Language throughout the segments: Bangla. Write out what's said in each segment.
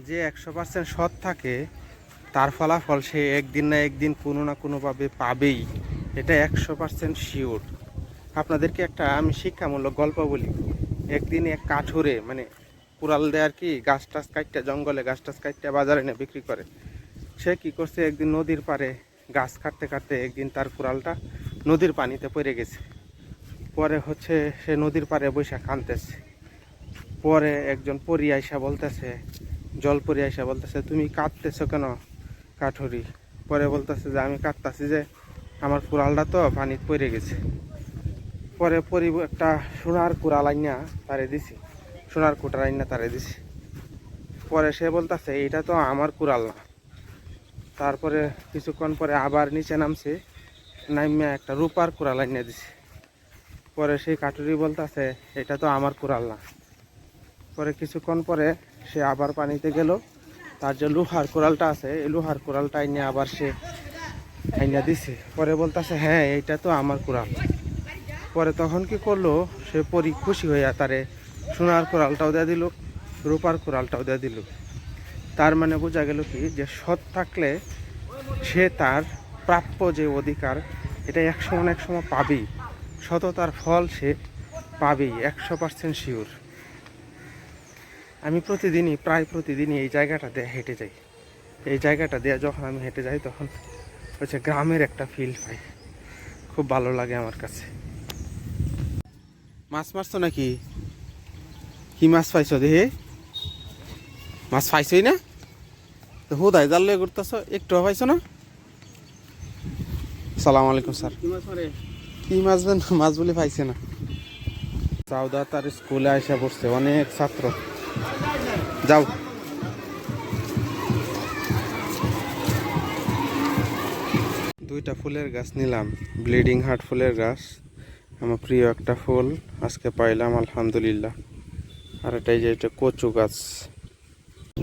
যে 100% সৎ থাকে তার ফলাফল সে একদিন না একদিন কোনো না কোনোভাবে পাবেই, এটা 100% শিওর। আপনাদেরকে একটা আমি শিক্ষামূলক গল্প বলি। একদিন এক কাঠুরে মানে কুড়াল দেয় আর কি, গাছ টাছ কাটতে, জঙ্গলে গাছ টাছ কাটতে বাজারে এনে বিক্রি করে। সে কি করছে, একদিন নদীর পাড়ে গাছ কাটতে কাটতে একদিন তার কুড়ালটা নদীর পানিতে পড়ে গেছে। পরে হচ্ছে সে নদীর পাড়ে বৈশা কাঁদতেছে। পরে একজন পরী আইসা বলতেছে, জল পরী আইসা বলতেছে, তুমি কাঁদতেছো কেন কাঠুরি? পরে বলতেছে যে আমি কাঁদতেছি যে আমার কুড়ালটা তো পানিতে পড়ে গেছে। পরে পরী একটা সোনার কুড়াল আইনা তারে দিছি, সোনার কুটার আইনা তারে দিছি। পরে সে বলতেছে এটা তো আমার কুড়াল না। তারপরে কিছুক্ষণ পরে আবার নিচে নামছে, নামিয়া একটা রূপার কুড়াল আইনা দিছে। পরে সেই কাঠুরি বলতেছে এটা তো আমার কুড়াল না। পরে কিছুক্ষণ পরে সে আবার পানিতে গেল, তার যে লোহার কুড়ালটা আছে এই লোহার কুড়ালটা আইনে আবার সে আইনা দিছে। পরে বলতেছে হ্যাঁ এইটা তো আমার কুড়াল। পরে তখন কি করলো, সে পরি খুশি হইয়া তারে সোনার কুড়ালটাও দিয়ে দিল, রূপার কুড়ালটাও দিয়ে দিল। তার মানে বোঝা গেল কি, যে সৎ থাকলে সে তার প্রাপ্য যে অধিকার এটা এক সময় পাবেই, সততার ফল সে পাবেই, 100% শিওর। আমি প্রায় প্রতিদিনই এই জায়গাটা দিয়ে হেঁটে যাই। এই জায়গাটা দিয়ে যখন আমি হেঁটে যাই তখন হচ্ছে গ্রামের একটা ফিল পাই, খুব ভালো লাগে আমার কাছে। মাছ মারছো নাকি? কি মাছ পাইছো দেখে? মাছ পাইছই না তো হুদাই জাল লয়ে ঘুরতেছ, একটু পাইছো না? সালাম আলাইকুম স্যার। কি মাছ দেন? মাছ বলে পাইছে না। চাউদা তার স্কুলে আসা পড়ছে অনেক ছাত্র। যাও। দুইটা ফুলের গাছ নিলাম, ব্লিডিং হার্ট ফুলের গাছ, আমার প্রিয় একটা ফুল, আজকে পাইলাম আলহামদুলিল্লাহ। আর এটাই যে এটা কচু গাছ।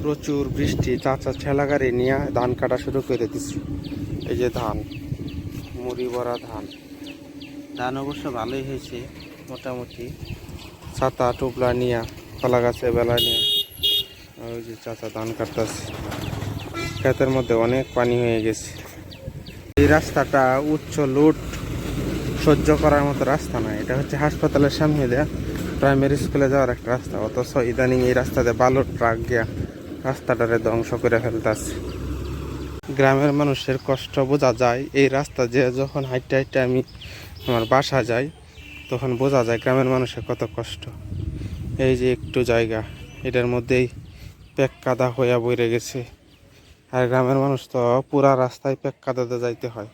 প্রচুর বৃষ্টি, চাচা ঠেলা গাড়ি নিয়ে ধান কাটা শুরু করে দিচ্ছে। এই যে ধান, মুড়ি ভরা ধান। ধান অবশ্য ভালোই হয়েছে মোটামুটি। ছাতা টুপলা নিয়ে, কলা গাছে বেলা নিয়ে ওই যে চাচা ধান কাটতেছে। ক্ষেতের মধ্যে অনেক পানি হয়ে গেছে। এই রাস্তাটা উচ্চ লোড সহ্য করার মতো রাস্তা না, এটা হচ্ছে হাসপাতালের সামনে দেয়া প্রাইমারি স্কুলে যাওয়ার একটা রাস্তা। অথচ ইদানিং এই রাস্তাতে বালুর ট্রাক গিয়া রাস্তাটারে ধ্বংস করে ফেলতেছে। গ্রামের মানুষের কষ্ট বোঝা যায়, এই রাস্তা দিয়ে যখন হাইটে হাইটে আমি আমার বাসা যাই তখন বোঝা যায় গ্রামের মানুষের কত কষ্ট। এই যে একটু জায়গা, এটার মধ্যেই পেক কাদা হইয়া বইরে গেছে। আর গ্রামের মানুষ তো পুরা রাস্তায় পেক কাদাতে যাইতে হয়।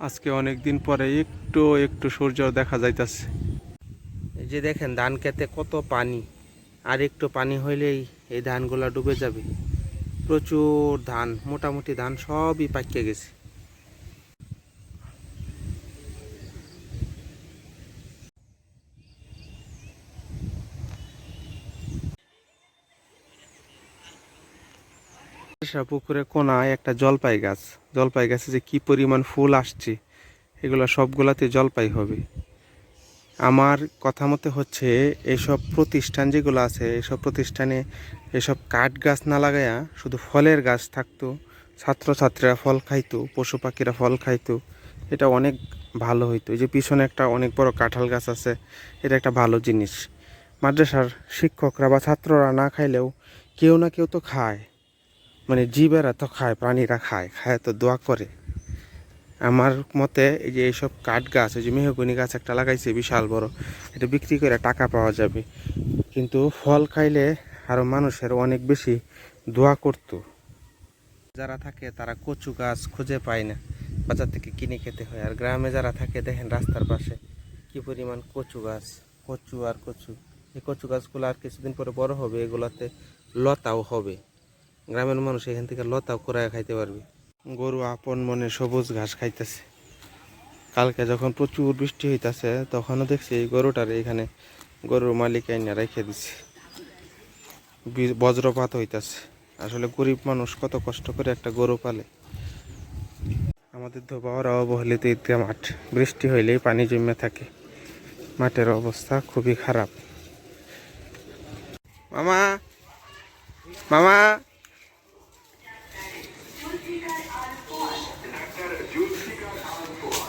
আজকে অনেক দিন পরে একটু একটু সূর্য দেখা যাইতেছে। এই যে দেখেন ধান খেতে কত পানি, আর একটু পানি হইলেই এই ধানগুলা ডুবে যাবে। প্রচুর ধান, মোটামুটি ধান সবই পাকে গেছে। পুকুরের কোনায় একটা জলপাই গাছ, জলপাই গাছে যে কি পরিমাণ ফুল আসছে, এগুলো সবগুলাতে জলপাই হবে। আমার কথা মতে হচ্ছে এইসব প্রতিষ্ঠান যেগুলো আছে, এইসব প্রতিষ্ঠানে এসব কাঠ গাছ না লাগাইয়া শুধু ফলের গাছ থাকতো, ছাত্রছাত্রীরা ফল খাইতো, পশু পাখিরা ফল খাইতো, এটা অনেক ভালো হইতো। এই যে পিছনে একটা অনেক বড় কাঁঠাল গাছ আছে, এটা একটা ভালো জিনিস। মাদ্রাসার শিক্ষকরা বা ছাত্ররা না খাইলেও কেউ না কেউ তো খায়, মানে জীবেরা তো খায়, প্রাণীরা খায়, খায় তো দোয়া করে। আমার মতে এই যে এইসব কাঠ গাছ, এই যে মেহগনি গাছ একটা লাগাইছে বিশাল বড়, এটা বিক্রি করে টাকা পাওয়া যাবে। কিন্তু ফল খাইলে আরও মানুষের অনেক বেশি দোয়া করতো। যারা থাকে তারা কচু গাছ খুঁজে পায় না, বাজার থেকে কিনে খেতে হয়। আর গ্রামে যারা থাকে দেখেন রাস্তার পাশে কি পরিমাণ কচু গাছ, কচু আর কচু। এই কচু গাছগুলো আর কিছুদিন পরে বড় হবে, এগুলাতে লতাও হবে। গ্রামের মানুষ এখান থেকে লতাও করে খাইতে পারবে। গরু আপন মনে সবুজ ঘাস খাইতেছে। কালকে যখন প্রচুর বৃষ্টি হইতাছে তখনও দেখছি এই গরুটার এখানে গরুর মালিক আইনা রেখে দিছে, বজ্রপাত হইতাছে। আসলে গরিব মানুষ কত কষ্ট করে একটা গরু পালে। আমাদের ধোবাওয়ার অবহেলিত ঈদগাহ মাঠ, বৃষ্টি হইলেই পানি জমে থাকে, মাঠের অবস্থা খুবই খারাপ। মামা মামা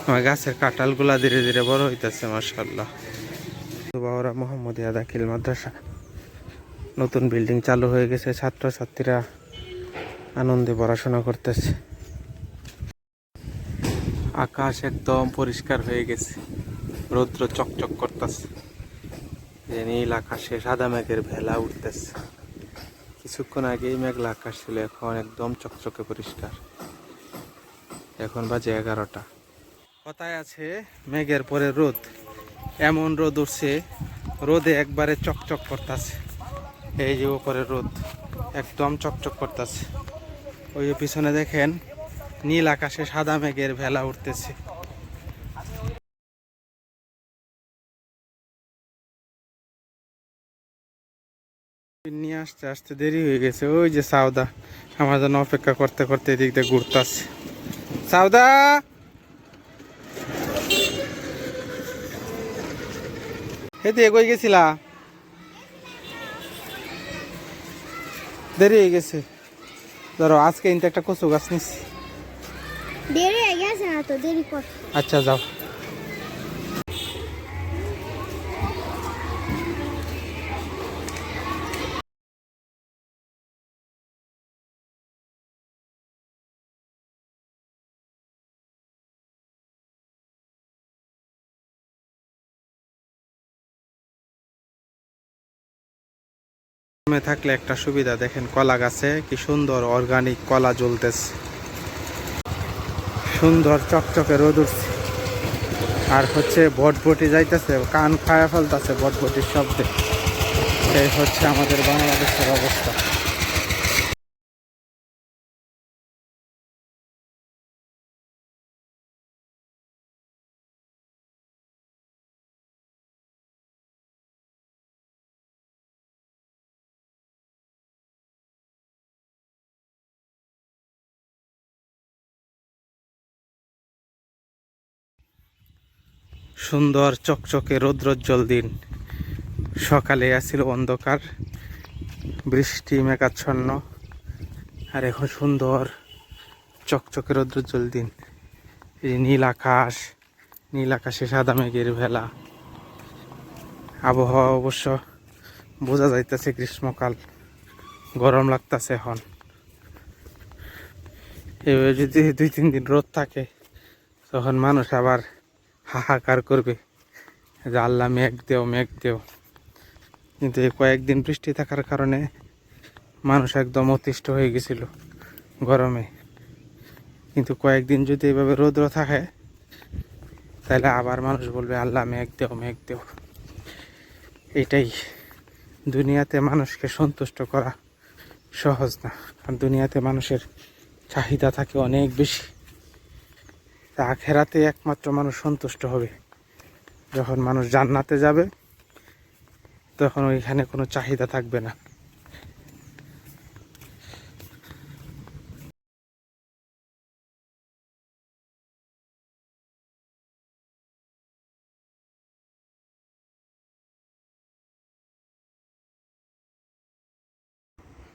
আমার গাছের কাঁঠালগুলা ধীরে ধীরে বড় হইতেছে মাশাআল্লাহ। বাবারা মোহাম্মদিয়া দাখিল মাদ্রাসা নতুন বিল্ডিং চালু হয়ে গেছে, ছাত্রছাত্রীরা আনন্দে পড়াশোনা করতেছে। আকাশ একদম পরিষ্কার হয়ে গেছে, রৌদ্র চকচক করতেছে, নীল আকাশে সাদা মেঘের ভেলা উঠতেছে। কিছুক্ষণ আগেই মেঘলা আকাশ ছিল, এখন একদম চকচকে পরিষ্কার। এখন বাজে 11টা। কথায় আছে মেঘের পরে রোদ, এমন রোদ উঠছে, রোদে একবারে চকচক করতেছে। এই যে উপরে রোদ একদম চকচক করতেছে, ওই পিছনে দেখেন নীল আকাশে সাদা মেঘের ভেলা উঠতেছে। নিয়ে আসতে আসতে দেরি হয়ে গেছে, ওই যে সাউদা আমার জন্য অপেক্ষা করতে করতে এদিক দিয়ে ঘুরতেছে। সাউদা হেতে এগোই গেছিলা, দেরি হয়ে গেছে। ধরো আজকে ইনতে একটা কচু গাছ নিচ্ছি। দেরি হয়ে গেছে না তো, দেরি কর। আচ্ছা যাও। থাকলে একটা সুবিধা, দেখেন কলা গাছে কি সুন্দর অর্গানিক কলা জ্বলতেছে, সুন্দর চকচকে রোদ উঠছে। আর হচ্ছে বটবটি যাইতেছে, কান খায়া ফেলতেছে বটবটির শব্দে। এই হচ্ছে আমাদের বাংলাদেশের অবস্থা। সুন্দর চকচকে রৌদ্রোজ্জ্বল দিন, সকালে আসছিল অন্ধকার, বৃষ্টি মেঘাচ্ছন্ন, আর এখন সুন্দর চকচকে রৌদ্রোজ্জ্বল দিন। এই নীল আকাশ, নীল আকাশে সাদা মেঘের ভেলা। আবহাওয়া অবশ্য বোঝা যাইতেছে গ্রীষ্মকাল, গরম লাগতেছে এখন। এভাবে যদি 2-3 দিন রোদ থাকে, তখন মানুষ আবার হাহাকার করবে যে আল্লাহ মেঘ দেও মেঘ দেও। কিন্তু এই কয়েকদিন বৃষ্টি থাকার কারণে মানুষ একদম অতিষ্ঠ হয়ে গেছিল গরমে। কিন্তু কয়েকদিন যদি এভাবে রৌদ্র থাকে, তাহলে আবার মানুষ বলবে আল্লাহ মেঘ দেও মেঘ দেও। এটাই, দুনিয়াতে মানুষকে সন্তুষ্ট করা সহজ না, আর দুনিয়াতে মানুষের চাহিদা থাকে অনেক বেশি। আখেরাতে একমাত্র মানুষ সন্তুষ্ট হবে যখন মানুষ জান্নাতে যাবে, তখন ওইখানে কোনো চাহিদা থাকবে না।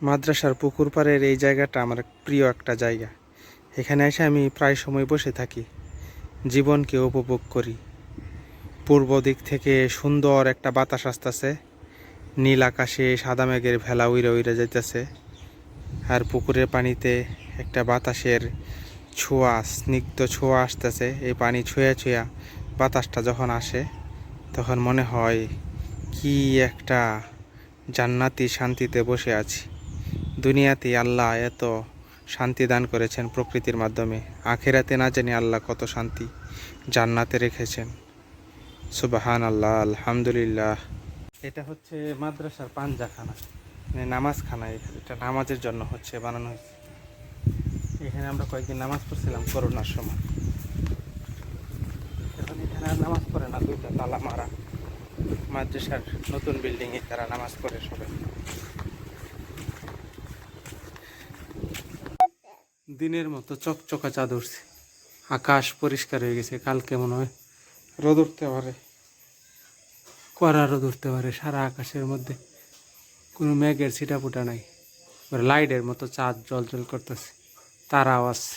মাদ্রাসার পুকুর পাড়ের এই জায়গাটা আমার প্রিয় একটা জায়গা। এখানে এসে আমি প্রায় সময় বসে থাকি, জীবনকে উপভোগ করি। পূর্ব দিক থেকে সুন্দর একটা বাতাস আসতেছে, নীল আকাশে সাদা মেঘের ভেলা উইরে উইরে যাইতেছে, আর পুকুরের পানিতে একটা বাতাসের ছোঁয়া, স্নিগ্ধ ছোঁয়া আসতেছে। এই পানি ছুঁয়া ছুঁয়া বাতাসটা যখন আসে, তখন মনে হয় কি একটা জান্নাতি শান্তিতে বসে আছি। দুনিয়াতে আল্লাহ এত শান্তি দান করেছেন প্রকৃতির মাধ্যমে, আখিরাতে না জানি আল্লাহ কত শান্তি জান্নাতে রেখেছেন। সুবহান আল্লাহ, আলহামদুলিল্লাহ। এটা হচ্ছে মাদ্রাসার পাঞ্জাখানা, মানে নামাজখানা। এটা নামাজের জন্য হচ্ছে বানানো হয়েছে। এখানে আমরা কয়েকদিন নামাজ পড়ছিলাম করোনার সময়। এখন এখানে আর নামাজ পড়ে না, 2টা তালা মারা। মাদ্রাসার নতুন বিল্ডিংয়ে তারা নামাজ পড়ে সবাই। দিনের মতো চকচকা চাঁদ উঠছে, আকাশ পরিষ্কার হয়ে গেছে। কালকে মনে হয় রোদ উঠতে পারে, কড়া রোদ উঠতে পারে। সারা আকাশের মধ্যে কোনো মেঘের ছিটাফোঁটা নাই, লাইটের মতো চাঁদ জল জল করতেছে, তারাও আছে।